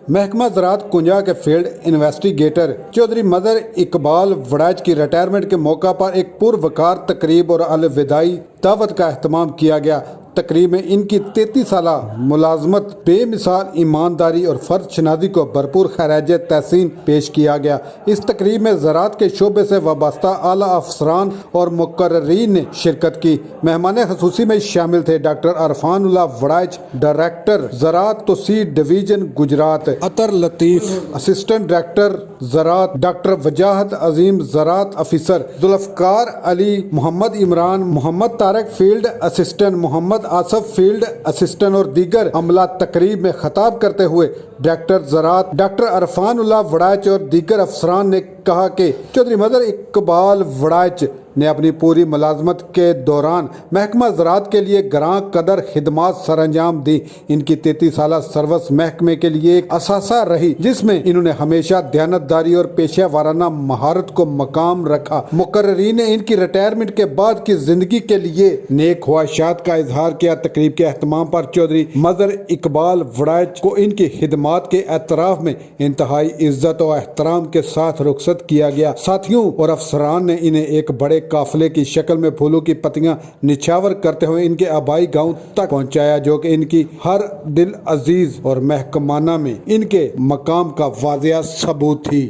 محکمہ زراعت کنجا کے فیلڈ انویسٹیگیٹر چودھری مظہر اقبال وڑائچ کی ریٹائرمنٹ کے موقع پر ایک پروقار تقریب اور الوداعی دعوت کا اہتمام کیا گیا۔ تقریب میں ان کی 33 سالہ ملازمت، بے مثال ایمانداری اور فرد شناسی کو بھرپور خراج تحسین پیش کیا گیا۔ اس تقریب میں زراعت کے شعبے سے وابستہ اعلیٰ افسران اور مقررین نے شرکت کی۔ مہمان خصوصی میں شامل تھے ڈاکٹر عرفان اللہ وڑائچ، ڈائریکٹر زراعت توسیع ڈویژن گجرات، اطہر لطیف اسسٹنٹ ڈائریکٹر زراعت، ڈاکٹر وجاہت عظیم زراعت افیسر، ذوالفقار علی، محمد عمران، محمد طارق فیلڈ اسسٹنٹ، محمد آصف فیلڈ اسسٹنٹ اور دیگر عملہ۔ تقریب میں خطاب کرتے ہوئے ڈائریکٹر زراعت ڈاکٹر عرفان اللہ وڑائچ اور دیگر افسران نے کہا کہ چودھری مظہر اقبال وڑائچ نے اپنی پوری ملازمت کے دوران محکمہ زراعت کے لیے گراں قدر خدمات سر انجام دی۔ ان کی 33 سالہ سروس محکمے کے لیے ایک اثاثہ رہی، جس میں انہوں نے ہمیشہ دیانتداری اور پیشہ ورانہ مہارت کو مقام رکھا۔ مقررین نے ان کی ریٹائرمنٹ کے بعد کی زندگی کے لیے نیک خواہشات کا اظہار کیا۔ تقریب کے اہتمام پر چودھری مظہر اقبال وڑائچ کو ان کی خدمات کے اعتراف میں انتہائی عزت و احترام کے ساتھ رخصت کیا گیا۔ ساتھیوں اور افسران نے انہیں ایک بڑے قافلے کی شکل میں پھولوں کی پتیاں نچھاور کرتے ہوئے ان کے آبائی گاؤں تک پہنچایا، جو کہ ان کی ہر دل عزیز اور محکمانہ میں ان کے مقام کا واضح ثبوت تھی۔